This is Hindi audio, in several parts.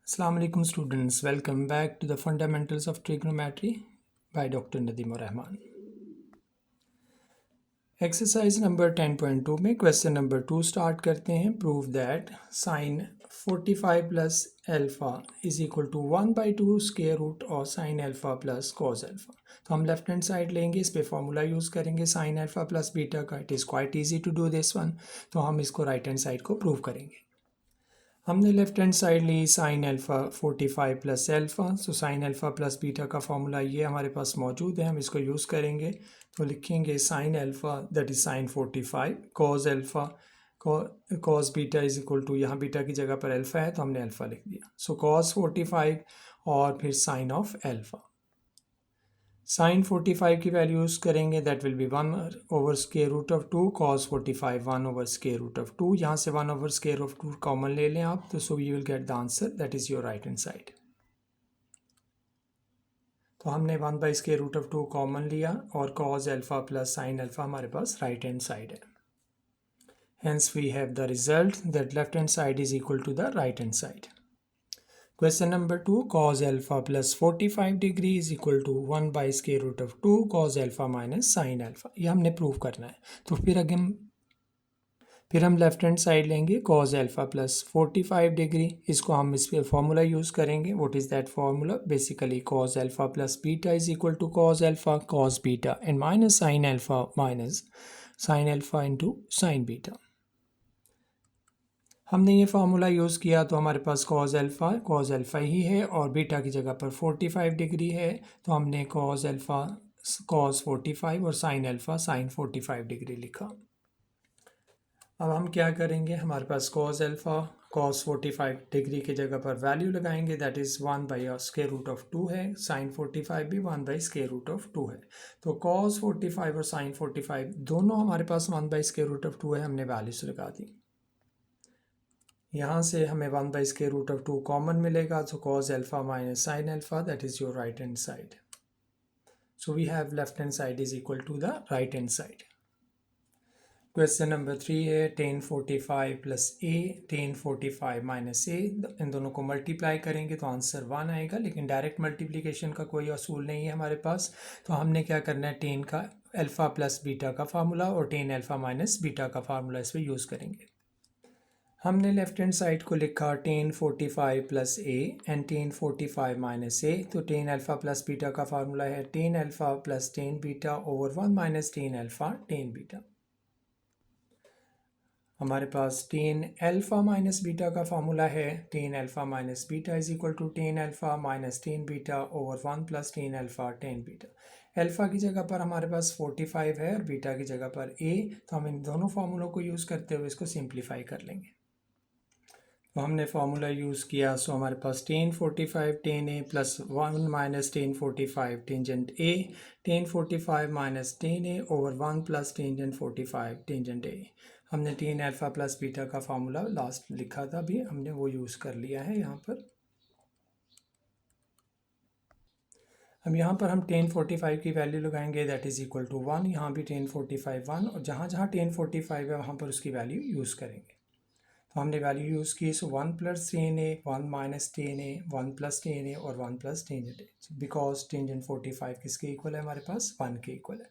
Assalamu alaikum students, welcome back to the Fundamentals of Trigonometry by Dr. Nadeem Rahman. Exercise number 10.2 में क्वेश्चन नंबर 2 स्टार्ट करते हैं. Prove that sine 45 plus alpha is equal to 1/2 square root और sine alpha plus cos alpha. तो हम लेफ्ट हैंड साइड लेंगे, इस पे फॉर्मूला यूज़ करेंगे साइन एल्फा प्लस बीटा का. It is quite easy to do this one. तो हम इसको राइट हैंड साइड को प्रूव करेंगे. हमने लेफ्ट हैंड साइड ली sine alpha 45 plus alpha. So sine alpha plus beta का फॉर्मूला ये हमारे पास मौजूद है, हम इसको यूज़ करेंगे. तो लिखेंगे sine alpha that is sine 45 cos alpha cos beta is equal to, यहाँ बीटा की जगह पर एल्फा है तो हमने एल्फा लिख दिया. सो कॉस 45 और फिर साइन ऑफ एल्फा. साइन 45 की वैल्यू यूज़ करेंगे, दैट विल बी 1/√2 कॉस 45 1/√2. यहाँ से 1/√2 कॉमन ले लें आप, तो so you will get the answer that is your right hand side. तो हमने 1/√2 कॉमन लिया और cos alpha plus sine alpha हमारे पास राइट हैंड साइड है. Hence we have the result that left hand side is equal to the right hand side. Question number 2, cos alpha plus 45 degree is equal to 1/√2 cos alpha minus sin alpha. ये हमने प्रूव करना है. तो फिर हम लेफ्ट हैंड साइड लेंगे cos alpha plus 45 डिग्री. इसको हम इस पर फॉर्मूला यूज़ करेंगे. What is that formula? Basically cos alpha plus beta is equal to cos alpha cos beta and minus sin alpha into sin beta. हमने ये फार्मूला यूज़ किया तो हमारे पास कॉज एल्फ़ा ही है और बीटा की जगह पर 45 डिग्री है. तो हमने कॉज एल्फ़ा कॉस 45 और साइन एल्फ़ा साइन 45 डिग्री लिखा. अब हम क्या करेंगे, हमारे पास कॉज एल्फ़ा कॉस 45 डिग्री की जगह पर वैल्यू लगाएंगे, दैट इज़ 1/√2 है. साइन 45 भी 1/√2 है. तो कॉस 45 और साइन 45 दोनों हमारे पास 1/√2 है. हमने वैल्यूज लगा दी. यहाँ से हमें 1/√2 कॉमन मिलेगा. तो cos alpha minus sine alpha that is your right hand side. So we have left hand side is equal to the right hand side. Question number 3 है tan 45 plus a tan 45 minus a. इन दोनों को मल्टीप्लाई करेंगे तो आंसर 1 आएगा, लेकिन डायरेक्ट मल्टीप्लिकेशन का कोई असूल नहीं है हमारे पास. तो हमने क्या करना है, टेन का अल्फ़ा प्लस बीटा का फार्मूला और टेन अल्फ़ा माइनस बीटा का फार्मूला इस पर यूज़ करेंगे. हमने लेफ्ट हैंड साइड को लिखा tan 45 plus A and tan 45 minus A. तो tan अल्फ़ा प्लस बीटा का फार्मूला है tan alpha plus tan beta over 1 minus tan alpha tan beta. हमारे पास tan अल्फ़ा माइनस बीटा का फार्मूला है tan alpha minus beta is equal to tan alpha minus tan beta over 1 plus tan alpha tan beta. Alpha की जगह पर हमारे पास 45 है और बीटा की जगह पर a. तो हम इन दोनों फार्मूलों को यूज़ करते हुए इसको सिंप्लीफाई कर लेंगे. तो हमने फार्मूला यूज़ किया. सो हमारे पास tan 45 tan a plus 1 minus tan 45 tangent a tan 45 minus tan a over 1 plus tangent 45 tangent a. हमने tan अल्फ़ा प्लस बीटा का फार्मूला लास्ट लिखा था भी, हमने वो यूज़ कर लिया है यहाँ पर. अब यहाँ पर हम tan 45 की वैल्यू लगाएंगे, दैट इज़ इक्वल टू 1. यहाँ भी tan 45 1 और जहाँ जहाँ tan 45 है वहाँ पर उसकी वैल्यू यूज़ करेंगे. तो हमने वैल्यू यूज़ की. सो 1 plus tan a 1 minus tan a 1 plus tan a और 1 plus tangent a. Because tangent 45 किसके इक्वल है, हमारे पास 1 के इक्वल है.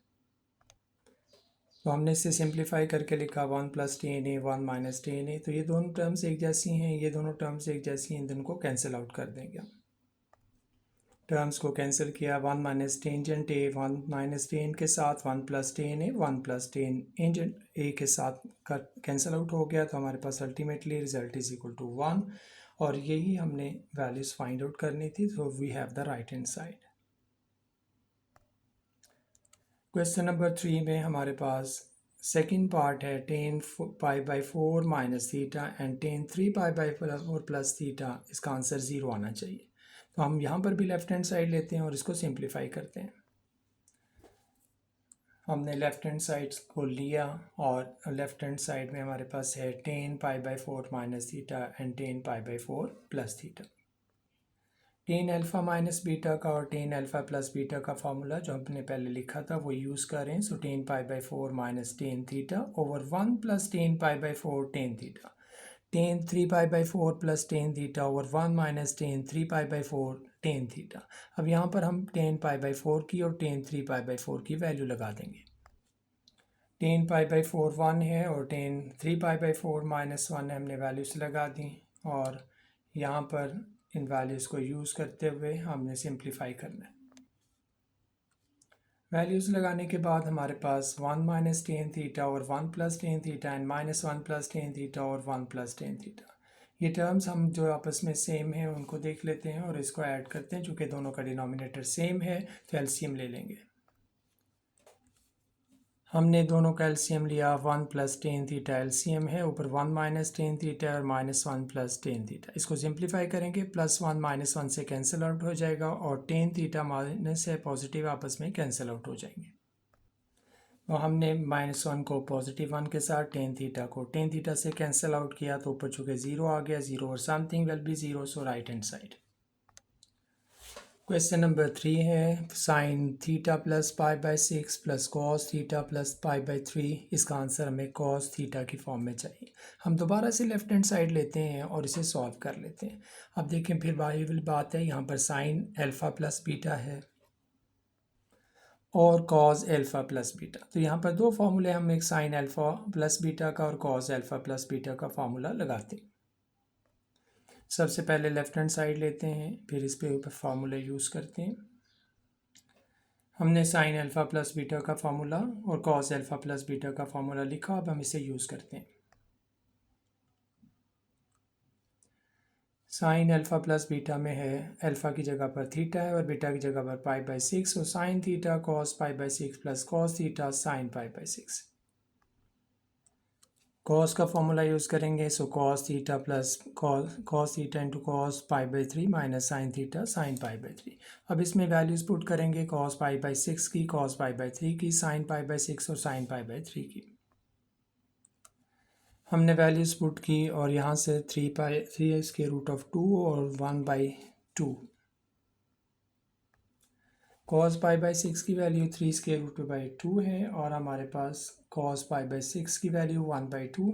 तो हमने इसे सिंप्लीफाई करके लिखा 1 plus tan a 1 minus tan a. तो ये दोनों टर्म्स एक जैसी हैं, ये दोनों टर्म्स एक जैसी हैं, इन दोनों को कैंसिल आउट कर देंगे हम. टर्म्स को कैंसिल किया. 1 minus tangent A 1 minus tan के साथ 1 plus tan A 1 plus tangent A के साथ कैंसिल आउट हो गया. तो हमारे पास ultimately result is equal to 1 और यही हमने वैल्यूज फाइंड आउट करनी थी. तो we have the right hand side. Question number 3 में हमारे पास सेकेंड पार्ट है tan π/4 minus theta and tan 3π/4 plus theta. इसका आंसर 0 आना चाहिए. तो हम यहाँ पर भी लेफ्ट हैंड साइड लेते हैं और इसको सिंप्लीफाई करते हैं. हमने लेफ्ट हैंड साइड को लिया और लेफ्ट हैंड साइड में हमारे पास है tan π/4 minus theta and tan π/4 plus theta. tan alpha minus beta का और tan अल्फ़ा प्लस बीटा का फार्मूला जो हमने पहले लिखा था वो यूज़ कर रहे हैं. So tan π/4 minus tan theta over 1 plus tan π/4 tan theta. Tan 3 पाई/4 plus tan theta over 1 minus tan 3 पाई/4 टेन थीटा। अब यहाँ पर हम टेन पाई/4 की और टेन 3 पाई/4 की वैल्यू लगा देंगे। टेन पाई/4 1 है और टेन 3 पाई/4 -1 हमने वैल्यूज़ लगा दी, और यहाँ पर इन वैल्यूज़ को यूज़ करते हुए हमने सिंप्लीफाई करना है। वैल्यूज़ लगाने के बाद हमारे पास 1 माइनस टेन थीटा और 1 plus tan theta and -1 plus tan theta और 1 प्लस टेन थीटा, ये टर्म्स हम जो आपस में सेम है उनको देख लेते हैं और इसको ऐड करते हैं। चूँकि दोनों का डिनोमिनेटर सेम है तो एलसीएम ले लेंगे। हमने दोनों का एलसीएम लिया, 1 प्लस टेन थीटा एलसीएम है, ऊपर 1 माइनस टेन थीटा और -1 प्लस टेन थीटा। इसको सिंप्लीफाई करेंगे, +1 -1 से कैंसिल आउट हो जाएगा और टेन थीटा माइनस है पॉजिटिव आपस में कैंसिल आउट हो जाएंगे। और हमने -1 को +1 के साथ टेन थीटा को टेन थीटा से कैंसिल आउट किया तो ऊपर चूँकि 0 आ गया, 0 और something will be 0, so right hand side. Question number 3 है sine theta plus π/6 plus cos theta plus π/3। इसका आंसर हमें कॉस थीटा की फॉर्म में चाहिए। हम दोबारा से लेफ्ट हैंड साइड लेते हैं और इसे सॉल्व कर लेते हैं। अब देखें फिर वाली बात है, यहाँ पर साइन अल्फ़ा प्लस बीटा है और कॉस अल्फ़ा प्लस बीटा। तो यहाँ पर दो फार्मूले, हम एक साइन अल्फ़ा प्लस बीटा का और कॉस अल्फ़ा प्लस बीटा का फार्मूला लगाते हैं। सबसे पहले लेफ्ट हैंड साइड लेते हैं, फिर इस पे ऊपर फार्मूला यूज़ करते हैं। हमने साइन अल्फ़ा प्लस बीटा का फार्मूला और कॉस अल्फ़ा प्लस बीटा का फार्मूला लिखा, अब हम इसे यूज़ करते हैं। साइन अल्फ़ा प्लस बीटा में है अल्फ़ा की जगह पर थीटा है और बीटा की जगह पर π/6, और sine theta cos π/6 plus cos theta sine π/6। Cos का फॉर्मूला यूज़ करेंगे, so cos theta plus cos theta into cos π/3 minus sine theta sine π/3। अब इसमें वैल्यूज़ पुट करेंगे, कॉस π/6 की, कॉस π/3 की, साइन π/6 और साइन π/3 की। हमने वैल्यूज़ पुट की और यहाँ से 3 स्क्वायर रूट ऑफ 2 और 1/2। कॉस π/6 की वैल्यू 3 स्क्वायर रूट बाई 2 है और हमारे पास कॉस π/6 की वैल्यू 1/2।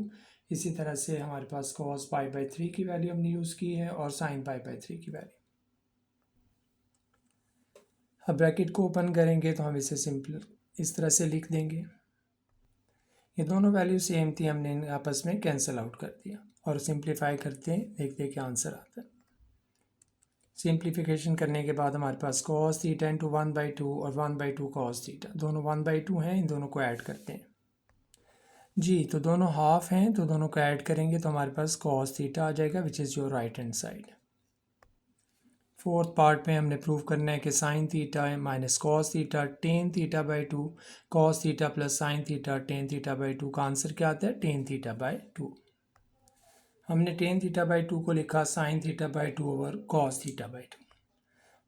इसी तरह से हमारे पास कॉस π/3 की वैल्यू हमने यूज़ की है और साइन π/3 की वैल्यू। अब ब्रैकेट को ओपन करेंगे तो हम इसे सिंपल इस तरह से लिख देंगे। ये दोनों वैल्यू सेम थी, हमने आपस में कैंसिल आउट कर दिया और सिंप्लीफाई करते हैं, देखते हैं क्या आंसर आता है। सिंप्लीफिकेशन करने के बाद हमारे पास कॉस थीटा इंटू 1/2 और 1/2 कॉस थीटा, दोनों 1/2 हैं, इन दोनों को ऐड करते हैं। जी, तो दोनों हाफ हैं तो दोनों को ऐड करेंगे तो हमारे पास कॉस थीटा आ जाएगा, विच is your right hand side. Fourth part में हमने प्रूव करना है कि sine theta minus cos theta tan theta by 2 cos theta plus sine theta tan theta by 2 का आंसर क्या आता है, टेन थीटा बाई 2। हमने टेन थीटा बाई 2 को लिखा sine theta by 2 over cos theta by 2,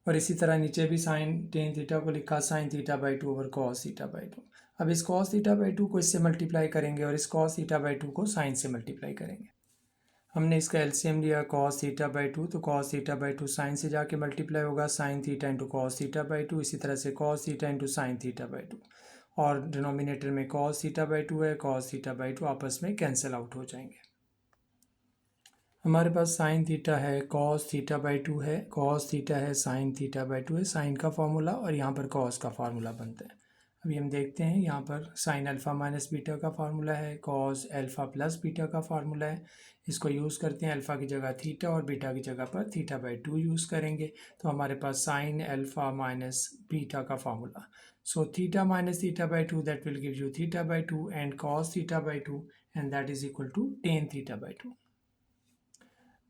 और इसी तरह नीचे भी साइन टेन थीटा को लिखा sine theta by 2 over cos theta by 2। अब इस कॉस थीटा बाई 2 को इससे मल्टीप्लाई करेंगे और इस कॉस थीटा बाई 2 को साइन से मल्टीप्लाई करेंगे। हमने इसका एलसीएम लिया कॉस थीटा बाई 2, तो कॉस थीटा बाई 2 साइन से जाके मल्टीप्लाई होगा, sine theta into cos theta by 2, इसी तरह से cos theta into sine theta by 2, और डिनोमिनेटर में कॉस थीटा बाई 2 है, कॉस थीटा बाई 2 आपस में कैंसिल आउट हो जाएंगे। हमारे पास साइन थीटा है, कॉस थीटा बाई 2 है, कॉस थीटा है, साइन थीटा बाई 2 है, साइन का फॉर्मूला और यहाँ पर कॉस का फार्मूला बनता है। अभी हम देखते हैं, यहाँ पर साइन अल्फ़ा माइनस बीटा का फार्मूला है, कॉस अल्फ़ा प्लस बीटा का फार्मूला है, इसको यूज़ करते हैं। अल्फ़ा की जगह थीटा और बीटा की जगह पर थीटा बाई 2 यूज़ करेंगे तो हमारे पास साइन अल्फ़ा माइनस बीटा का formula, so theta minus theta by 2 that will give you theta by 2 and cos theta by 2 and that is equal to tan theta by 2,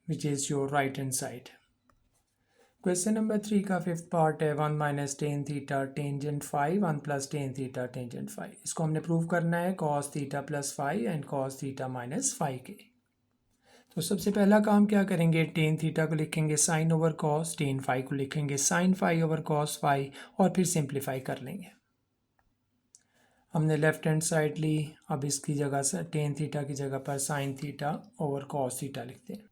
which is your right hand side. Question number 3 का फिफ्थ पार्ट है 1 minus tan theta tangent phi 1 plus tan theta tangent phi. इसको हमने प्रूव करना है cos theta plus phi and cos theta minus phi के। तो सबसे पहला काम क्या करेंगे, टेन थीटा को लिखेंगे sine over cos, tan phi को लिखेंगे sine phi over cos phi और फिर सिंप्लीफाई कर लेंगे। हमने लेफ्ट हैंड साइड ली, अब इसकी जगह से टेन थीटा की जगह पर sine theta over cos theta लिखते हैं।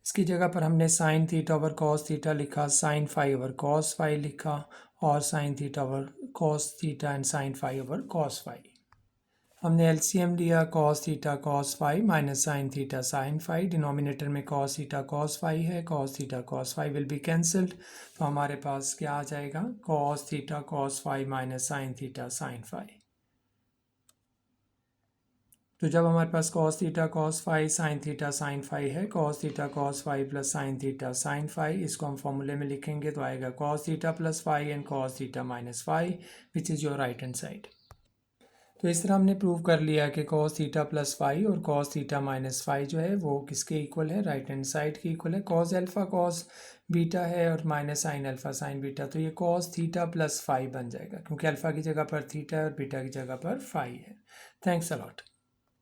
इसकी जगह पर हमने sine theta over cos theta लिखा, sine phi over cos phi लिखा और sine theta over cos theta and sine phi over cos phi. हमने एलसीएम लिया cos theta cos phi minus sine theta sine phi, denominator में cos थीटा cos फाई है, cos theta cos phi will be cancelled, तो हमारे पास क्या आ जाएगा cos theta cos phi minus sine theta sine phi. तो जब हमारे पास cos theta cos phi sine theta sine phi है, cos theta cos phi plus sine theta sine phi, इसको हम फॉर्मूले में लिखेंगे तो आएगा cos theta plus phi and cos theta minus phi which is your right hand side. तो इस तरह हमने प्रूव कर लिया कि cos थीटा प्लस फाई और cos थीटा माइनस फाई जो है वो किसके इक्वल है, राइट हैंड साइड के इक्वल है। cos अल्फ़ा cos बीटा है और minus sine alpha sine beta, तो ये cos थीटा प्लस फाई बन जाएगा क्योंकि अल्फ़ा की जगह पर थीटा है और बीटा की जगह पर फाई है। Thanks a lot.